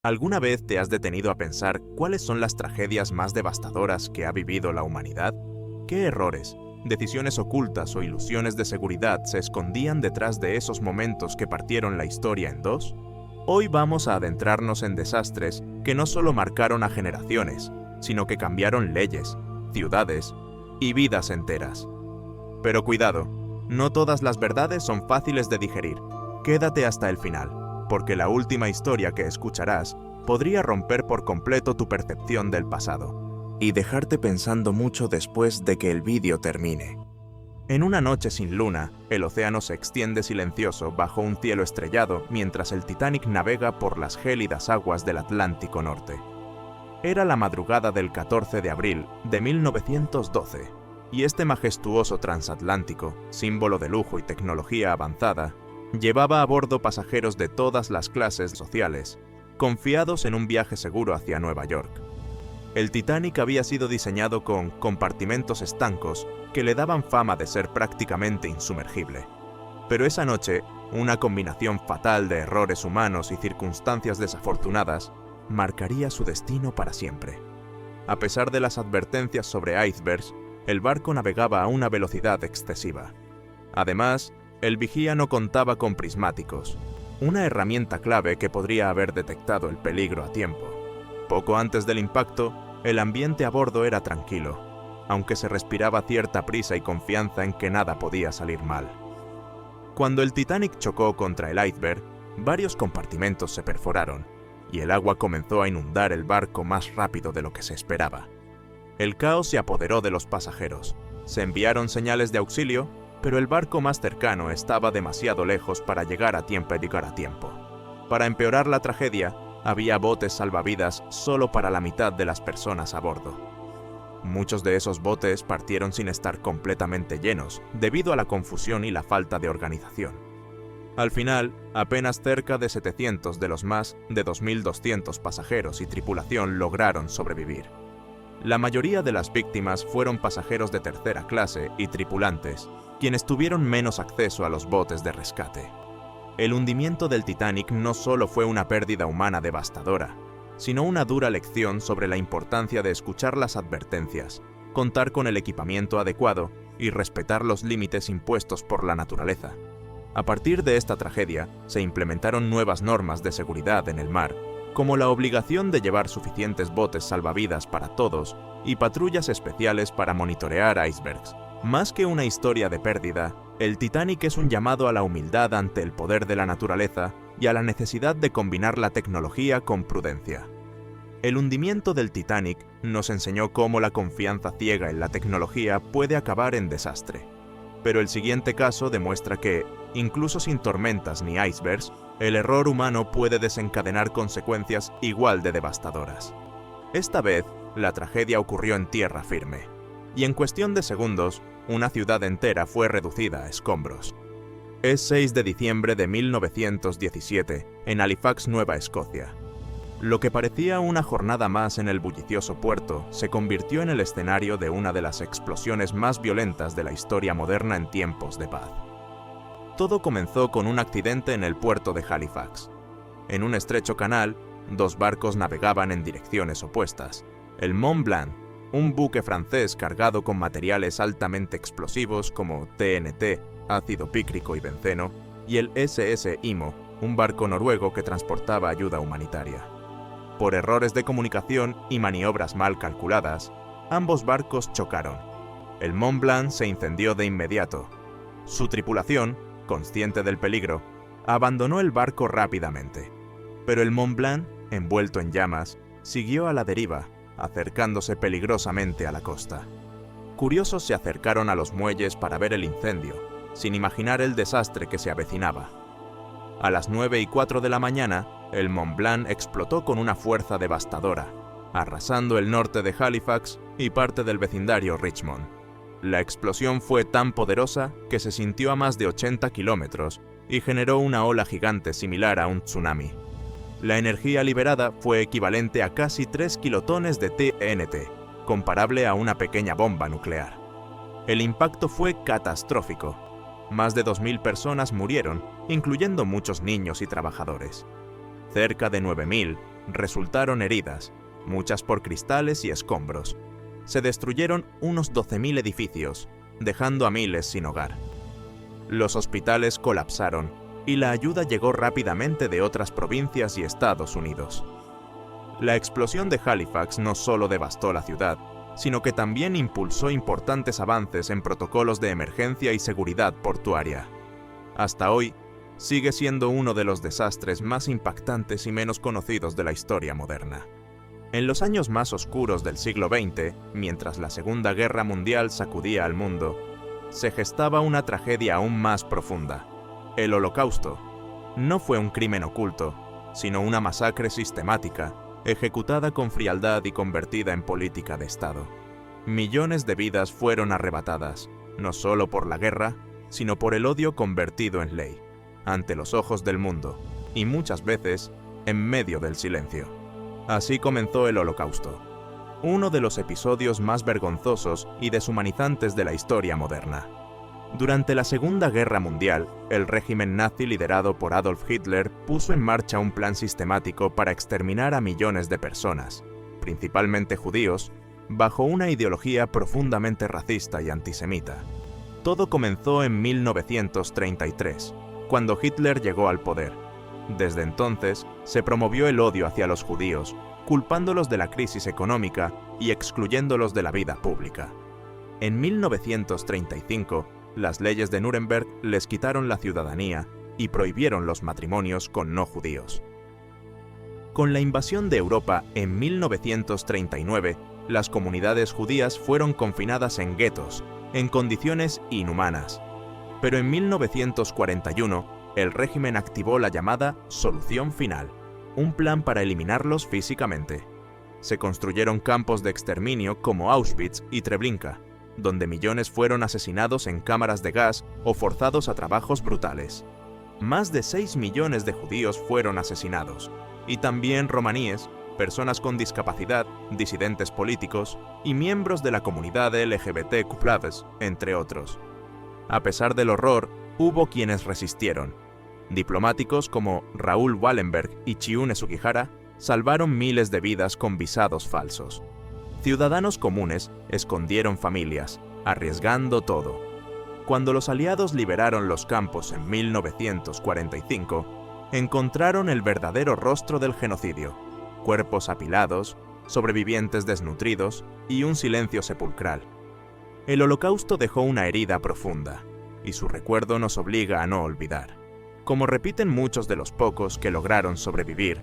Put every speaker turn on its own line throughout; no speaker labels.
¿Alguna vez te has detenido a pensar cuáles son las tragedias más devastadoras que ha vivido la humanidad? ¿Qué errores, decisiones ocultas o ilusiones de seguridad se escondían detrás de esos momentos que partieron la historia en dos? Hoy vamos a adentrarnos en desastres que no solo marcaron a generaciones, sino que cambiaron leyes, ciudades y vidas enteras. Pero cuidado, no todas las verdades son fáciles de digerir. Quédate hasta el final, porque la última historia que escucharás podría romper por completo tu percepción del pasado y dejarte pensando mucho después de que el vídeo termine. En una noche sin luna, el océano se extiende silencioso bajo un cielo estrellado mientras el Titanic navega por las gélidas aguas del Atlántico Norte. Era la madrugada del 14 de abril de 1912, y este majestuoso transatlántico, símbolo de lujo y tecnología avanzada, llevaba a bordo pasajeros de todas las clases sociales, confiados en un viaje seguro hacia Nueva York. El Titanic había sido diseñado con compartimentos estancos que le daban fama de ser prácticamente insumergible. Pero esa noche, una combinación fatal de errores humanos y circunstancias desafortunadas marcaría su destino para siempre. A pesar de las advertencias sobre icebergs, el barco navegaba a una velocidad excesiva. Además, el vigía no contaba con prismáticos, una herramienta clave que podría haber detectado el peligro a tiempo. Poco antes del impacto, el ambiente a bordo era tranquilo, aunque se respiraba cierta prisa y confianza en que nada podía salir mal. Cuando el Titanic chocó contra el iceberg, varios compartimentos se perforaron, y el agua comenzó a inundar el barco más rápido de lo que se esperaba. El caos se apoderó de los pasajeros. Se enviaron señales de auxilio, pero el barco más cercano estaba demasiado lejos para llegar a tiempo. Para empeorar la tragedia, había botes salvavidas solo para la mitad de las personas a bordo. Muchos de esos botes partieron sin estar completamente llenos, debido a la confusión y la falta de organización. Al final, apenas cerca de 700 de los más de 2.200 pasajeros y tripulación lograron sobrevivir. La mayoría de las víctimas fueron pasajeros de tercera clase y tripulantes, quienes tuvieron menos acceso a los botes de rescate. El hundimiento del Titanic no solo fue una pérdida humana devastadora, sino una dura lección sobre la importancia de escuchar las advertencias, contar con el equipamiento adecuado y respetar los límites impuestos por la naturaleza. A partir de esta tragedia, se implementaron nuevas normas de seguridad en el mar, como la obligación de llevar suficientes botes salvavidas para todos y patrullas especiales para monitorear icebergs. Más que una historia de pérdida, el Titanic es un llamado a la humildad ante el poder de la naturaleza y a la necesidad de combinar la tecnología con prudencia. El hundimiento del Titanic nos enseñó cómo la confianza ciega en la tecnología puede acabar en desastre. Pero el siguiente caso demuestra que, incluso sin tormentas ni icebergs, el error humano puede desencadenar consecuencias igual de devastadoras. Esta vez, la tragedia ocurrió en tierra firme, y en cuestión de segundos, una ciudad entera fue reducida a escombros. Es 6 de diciembre de 1917, en Halifax, Nueva Escocia. Lo que parecía una jornada más en el bullicioso puerto se convirtió en el escenario de una de las explosiones más violentas de la historia moderna en tiempos de paz. Todo comenzó con un accidente en el puerto de Halifax. En un estrecho canal, dos barcos navegaban en direcciones opuestas. El Mont Blanc, un buque francés cargado con materiales altamente explosivos como TNT, ácido pícrico y benceno, y el SS Imo, un barco noruego que transportaba ayuda humanitaria. Por errores de comunicación y maniobras mal calculadas, ambos barcos chocaron. El Mont Blanc se incendió de inmediato. Su tripulación, consciente del peligro, abandonó el barco rápidamente. Pero el Mont Blanc, envuelto en llamas, siguió a la deriva, acercándose peligrosamente a la costa. Curiosos se acercaron a los muelles para ver el incendio, sin imaginar el desastre que se avecinaba. A las 9:04 de la mañana, el Mont Blanc explotó con una fuerza devastadora, arrasando el norte de Halifax y parte del vecindario Richmond. La explosión fue tan poderosa que se sintió a más de 80 kilómetros y generó una ola gigante similar a un tsunami. La energía liberada fue equivalente a casi 3 kilotones de TNT, comparable a una pequeña bomba nuclear. El impacto fue catastrófico. Más de 2.000 personas murieron, incluyendo muchos niños y trabajadores. Cerca de 9.000, resultaron heridas, muchas por cristales y escombros. Se destruyeron unos 12.000 edificios, dejando a miles sin hogar. Los hospitales colapsaron y la ayuda llegó rápidamente de otras provincias y Estados Unidos. La explosión de Halifax no solo devastó la ciudad, sino que también impulsó importantes avances en protocolos de emergencia y seguridad portuaria. Hasta hoy, sigue siendo uno de los desastres más impactantes y menos conocidos de la historia moderna. En los años más oscuros del siglo XX, mientras la Segunda Guerra Mundial sacudía al mundo, se gestaba una tragedia aún más profunda. El Holocausto no fue un crimen oculto, sino una masacre sistemática, ejecutada con frialdad y convertida en política de Estado. Millones de vidas fueron arrebatadas, no solo por la guerra, sino por el odio convertido en ley, ante los ojos del mundo, y muchas veces en medio del silencio. Así comenzó el Holocausto, uno de los episodios más vergonzosos y deshumanizantes de la historia moderna. Durante la Segunda Guerra Mundial, el régimen nazi liderado por Adolf Hitler puso en marcha un plan sistemático para exterminar a millones de personas, principalmente judíos, bajo una ideología profundamente racista y antisemita. Todo comenzó en 1933, cuando Hitler llegó al poder. Desde entonces, se promovió el odio hacia los judíos, culpándolos de la crisis económica y excluyéndolos de la vida pública. En 1935, las leyes de Nuremberg les quitaron la ciudadanía y prohibieron los matrimonios con no judíos. Con la invasión de Europa en 1939, las comunidades judías fueron confinadas en guetos, en condiciones inhumanas. Pero en 1941, el régimen activó la llamada Solución Final, un plan para eliminarlos físicamente. Se construyeron campos de exterminio como Auschwitz y Treblinka, donde millones fueron asesinados en cámaras de gas o forzados a trabajos brutales. Más de 6 millones de judíos fueron asesinados, y también romaníes, personas con discapacidad, disidentes políticos y miembros de la comunidad LGBTQ+, entre otros. A pesar del horror, hubo quienes resistieron. Diplomáticos como Raúl Wallenberg y Chiune Sugihara salvaron miles de vidas con visados falsos. Ciudadanos comunes escondieron familias, arriesgando todo. Cuando los aliados liberaron los campos en 1945, encontraron el verdadero rostro del genocidio: cuerpos apilados, sobrevivientes desnutridos y un silencio sepulcral. El Holocausto dejó una herida profunda, y su recuerdo nos obliga a no olvidar. Como repiten muchos de los pocos que lograron sobrevivir,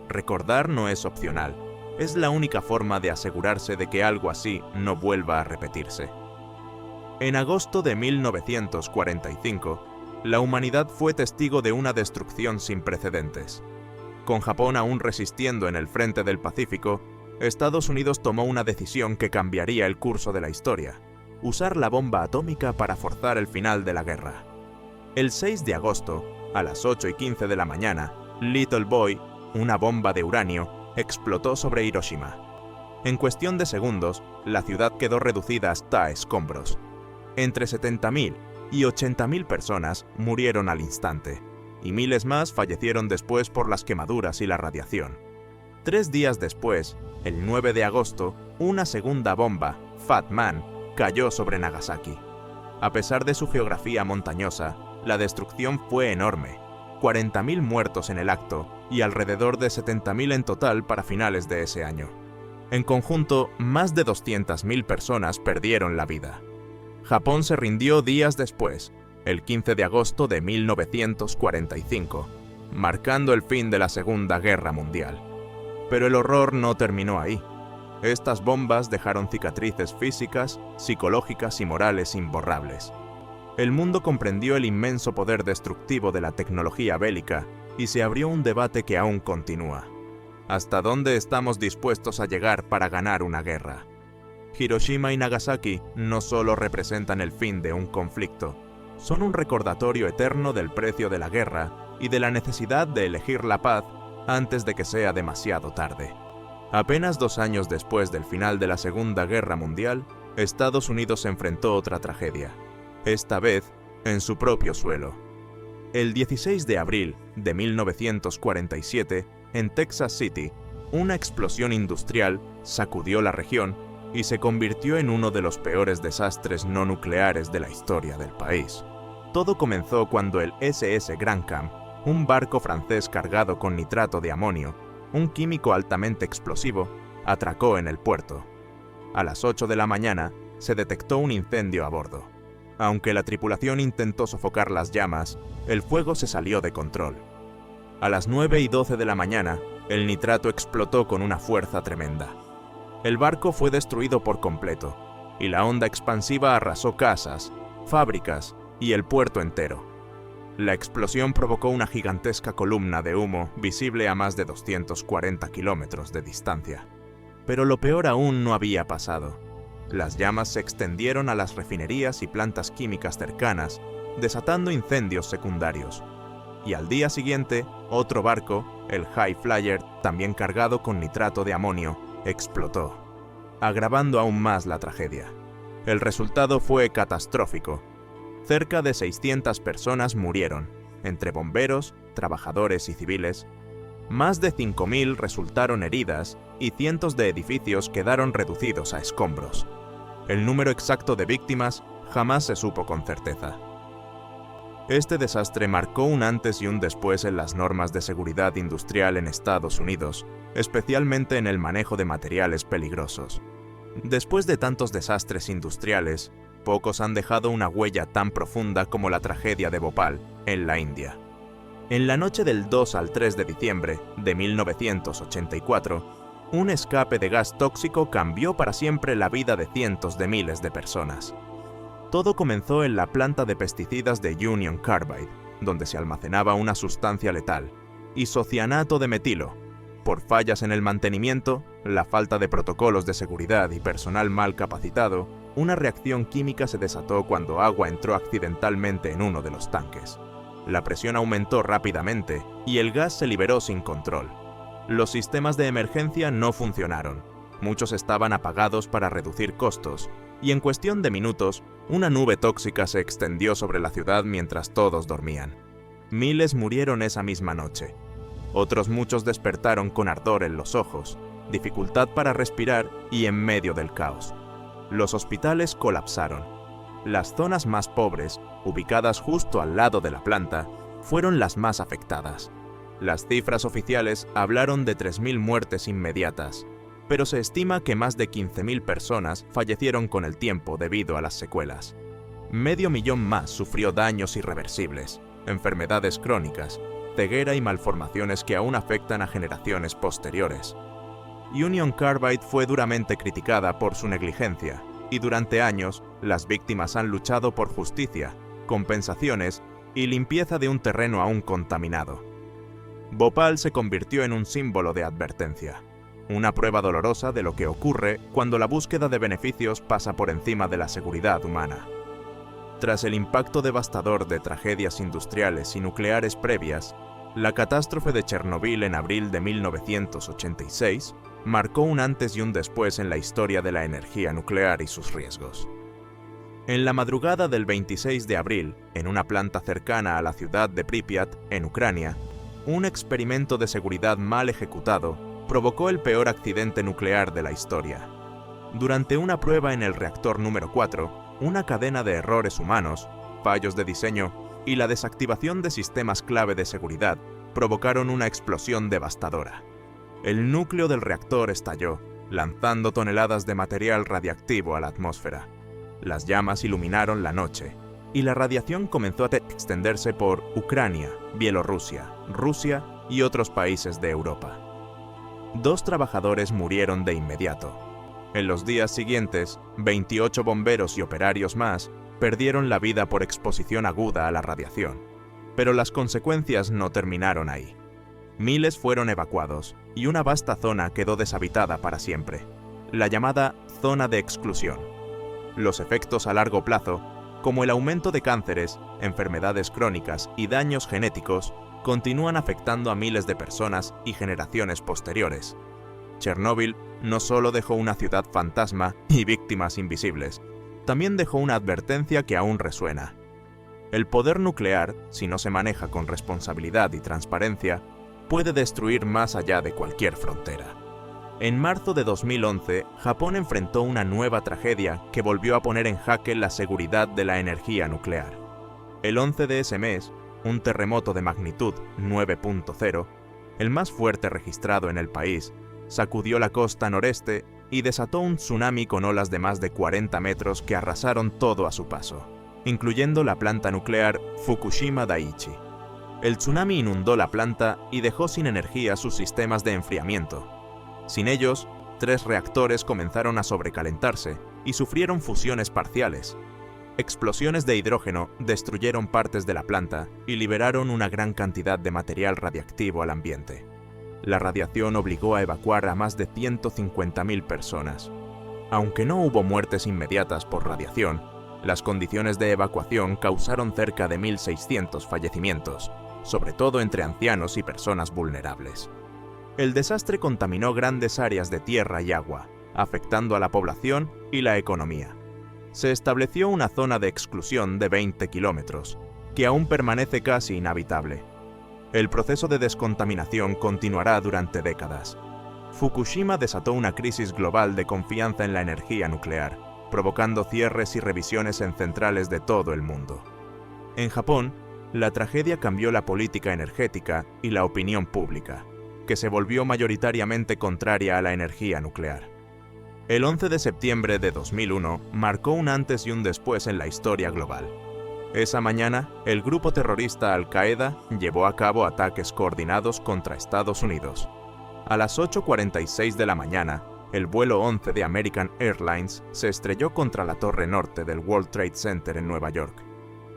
recordar no es opcional. Es la única forma de asegurarse de que algo así no vuelva a repetirse. En agosto de 1945, la humanidad fue testigo de una destrucción sin precedentes. Con Japón aún resistiendo en el frente del Pacífico, Estados Unidos tomó una decisión que cambiaría el curso de la historia: usar la bomba atómica para forzar el final de la guerra. El 6 de agosto, a las 8:15 de la mañana, Little Boy, una bomba de uranio, explotó sobre Hiroshima. En cuestión de segundos, la ciudad quedó reducida hasta escombros. Entre 70.000 y 80.000 personas murieron al instante, y miles más fallecieron después por las quemaduras y la radiación. 3 días después, el 9 de agosto, una segunda bomba, Fat Man, cayó sobre Nagasaki. A pesar de su geografía montañosa, la destrucción fue enorme: 40.000 muertos en el acto y alrededor de 70.000 en total para finales de ese año. En conjunto, más de 200.000 personas perdieron la vida. Japón se rindió días después, el 15 de agosto de 1945, marcando el fin de la Segunda Guerra Mundial. Pero el horror no terminó ahí. Estas bombas dejaron cicatrices físicas, psicológicas y morales imborrables. El mundo comprendió el inmenso poder destructivo de la tecnología bélica y se abrió un debate que aún continúa. ¿Hasta dónde estamos dispuestos a llegar para ganar una guerra? Hiroshima y Nagasaki no solo representan el fin de un conflicto, son un recordatorio eterno del precio de la guerra y de la necesidad de elegir la paz antes de que sea demasiado tarde. Apenas 2 años después del final de la Segunda Guerra Mundial, Estados Unidos enfrentó otra tragedia, esta vez en su propio suelo. El 16 de abril de 1947, En Texas City, una explosión industrial sacudió la región y se convirtió en uno de los peores desastres no nucleares de la historia del país. Todo comenzó cuando el SS Grantham, un barco francés cargado con nitrato de amonio, un químico altamente explosivo, atracó en el puerto. A las 8 de la mañana se detectó un incendio a bordo. Aunque la tripulación intentó sofocar las llamas, el fuego se salió de control. A las 9:12 de la mañana, el nitrato explotó con una fuerza tremenda. El barco fue destruido por completo, y la onda expansiva arrasó casas, fábricas y el puerto entero. La explosión provocó una gigantesca columna de humo visible a más de 240 kilómetros de distancia. Pero lo peor aún no había pasado. Las llamas se extendieron a las refinerías y plantas químicas cercanas, desatando incendios secundarios. Y al día siguiente, otro barco, el High Flyer, también cargado con nitrato de amonio, explotó, agravando aún más la tragedia. El resultado fue catastrófico. Cerca de 600 personas murieron, entre bomberos, trabajadores y civiles. Más de 5.000 resultaron heridas y cientos de edificios quedaron reducidos a escombros. El número exacto de víctimas jamás se supo con certeza. Este desastre marcó un antes y un después en las normas de seguridad industrial en Estados Unidos, especialmente en el manejo de materiales peligrosos. Después de tantos desastres industriales, pocos han dejado una huella tan profunda como la tragedia de Bhopal, en la India. En la noche del 2 al 3 de diciembre de 1984, un escape de gas tóxico cambió para siempre la vida de cientos de miles de personas. Todo comenzó en la planta de pesticidas de Union Carbide, donde se almacenaba una sustancia letal, isocianato de metilo. Por fallas en el mantenimiento, la falta de protocolos de seguridad y personal mal capacitado, una reacción química se desató cuando agua entró accidentalmente en uno de los tanques. La presión aumentó rápidamente y el gas se liberó sin control. Los sistemas de emergencia no funcionaron, muchos estaban apagados para reducir costos, y en cuestión de minutos, una nube tóxica se extendió sobre la ciudad mientras todos dormían. Miles murieron esa misma noche. Otros muchos despertaron con ardor en los ojos, dificultad para respirar y en medio del caos. Los hospitales colapsaron. Las zonas más pobres, ubicadas justo al lado de la planta, fueron las más afectadas. Las cifras oficiales hablaron de 3.000 muertes inmediatas, pero se estima que más de 15.000 personas fallecieron con el tiempo debido a las secuelas. 500.000 más sufrió daños irreversibles, enfermedades crónicas, ceguera y malformaciones que aún afectan a generaciones posteriores. Union Carbide fue duramente criticada por su negligencia, y durante años las víctimas han luchado por justicia, compensaciones y limpieza de un terreno aún contaminado. Bhopal se convirtió en un símbolo de advertencia, una prueba dolorosa de lo que ocurre cuando la búsqueda de beneficios pasa por encima de la seguridad humana. Tras el impacto devastador de tragedias industriales y nucleares previas, la catástrofe de Chernobyl en abril de 1986 marcó un antes y un después en la historia de la energía nuclear y sus riesgos. En la madrugada del 26 de abril, en una planta cercana a la ciudad de Pripyat, en Ucrania, un experimento de seguridad mal ejecutado provocó el peor accidente nuclear de la historia. Durante una prueba en el reactor número 4, una cadena de errores humanos, fallos de diseño y la desactivación de sistemas clave de seguridad provocaron una explosión devastadora. El núcleo del reactor estalló, lanzando toneladas de material radiactivo a la atmósfera. Las llamas iluminaron la noche, y la radiación comenzó a extenderse por Ucrania, Bielorrusia, Rusia y otros países de Europa. 2 trabajadores murieron de inmediato. En los días siguientes, 28 bomberos y operarios más perdieron la vida por exposición aguda a la radiación. Pero las consecuencias no terminaron ahí. Miles fueron evacuados y una vasta zona quedó deshabitada para siempre, la llamada zona de exclusión. Los efectos a largo plazo, como el aumento de cánceres, enfermedades crónicas y daños genéticos, continúan afectando a miles de personas y generaciones posteriores. Chernóbil no solo dejó una ciudad fantasma y víctimas invisibles, también dejó una advertencia que aún resuena. El poder nuclear, si no se maneja con responsabilidad y transparencia, puede destruir más allá de cualquier frontera. En marzo de 2011, Japón enfrentó una nueva tragedia que volvió a poner en jaque la seguridad de la energía nuclear. El 11 de ese mes, un terremoto de magnitud 9.0, el más fuerte registrado en el país, sacudió la costa noreste y desató un tsunami con olas de más de 40 metros que arrasaron todo a su paso, incluyendo la planta nuclear Fukushima Daiichi. El tsunami inundó la planta y dejó sin energía sus sistemas de enfriamiento. Sin ellos, 3 reactores comenzaron a sobrecalentarse y sufrieron fusiones parciales. Explosiones de hidrógeno destruyeron partes de la planta y liberaron una gran cantidad de material radiactivo al ambiente. La radiación obligó a evacuar a más de 150.000 personas. Aunque no hubo muertes inmediatas por radiación, las condiciones de evacuación causaron cerca de 1.600 fallecimientos, sobre todo entre ancianos y personas vulnerables. El desastre contaminó grandes áreas de tierra y agua, afectando a la población y la economía. Se estableció una zona de exclusión de 20 kilómetros, que aún permanece casi inhabitable. El proceso de descontaminación continuará durante décadas. Fukushima desató una crisis global de confianza en la energía nuclear, provocando cierres y revisiones en centrales de todo el mundo. En Japón, la tragedia cambió la política energética y la opinión pública, que se volvió mayoritariamente contraria a la energía nuclear. El 11 de septiembre de 2001 marcó un antes y un después en la historia global. Esa mañana, el grupo terrorista Al-Qaeda llevó a cabo ataques coordinados contra Estados Unidos. A las 8:46 de la mañana, el vuelo 11 de American Airlines se estrelló contra la torre norte del World Trade Center en Nueva York.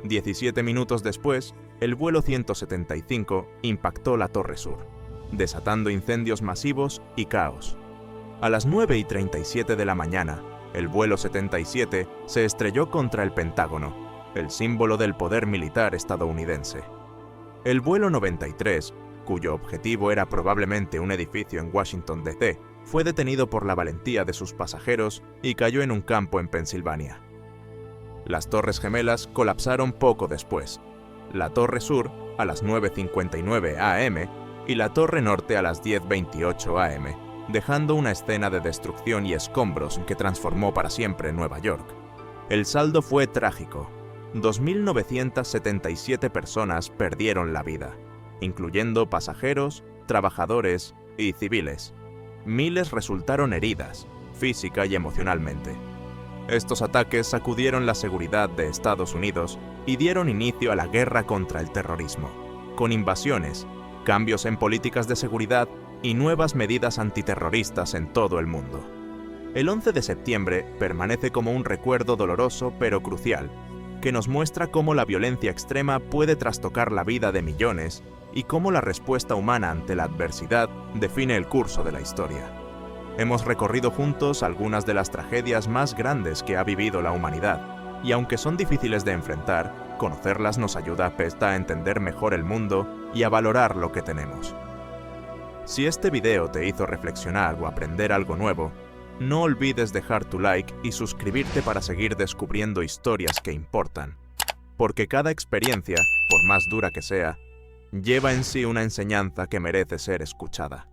17 minutos después, el vuelo 175 impactó la torre sur, desatando incendios masivos y caos. A las 9:37 de la mañana, el vuelo 77 se estrelló contra el Pentágono, el símbolo del poder militar estadounidense. El vuelo 93, cuyo objetivo era probablemente un edificio en Washington, D.C., fue detenido por la valentía de sus pasajeros y cayó en un campo en Pensilvania. Las Torres Gemelas colapsaron poco después, la Torre Sur a las 9:59 am y la Torre Norte a las 10:28 am, dejando una escena de destrucción y escombros que transformó para siempre Nueva York. El saldo fue trágico. 2.977 personas perdieron la vida, incluyendo pasajeros, trabajadores y civiles. Miles resultaron heridas, física y emocionalmente. Estos ataques sacudieron la seguridad de Estados Unidos y dieron inicio a la guerra contra el terrorismo, con invasiones, cambios en políticas de seguridad y nuevas medidas antiterroristas en todo el mundo. El 11 de septiembre permanece como un recuerdo doloroso pero crucial, que nos muestra cómo la violencia extrema puede trastocar la vida de millones y cómo la respuesta humana ante la adversidad define el curso de la historia. Hemos recorrido juntos algunas de las tragedias más grandes que ha vivido la humanidad, y aunque son difíciles de enfrentar, conocerlas nos ayuda a entender mejor el mundo y a valorar lo que tenemos. Si este video te hizo reflexionar o aprender algo nuevo, no olvides dejar tu like y suscribirte para seguir descubriendo historias que importan, porque cada experiencia, por más dura que sea, lleva en sí una enseñanza que merece ser escuchada.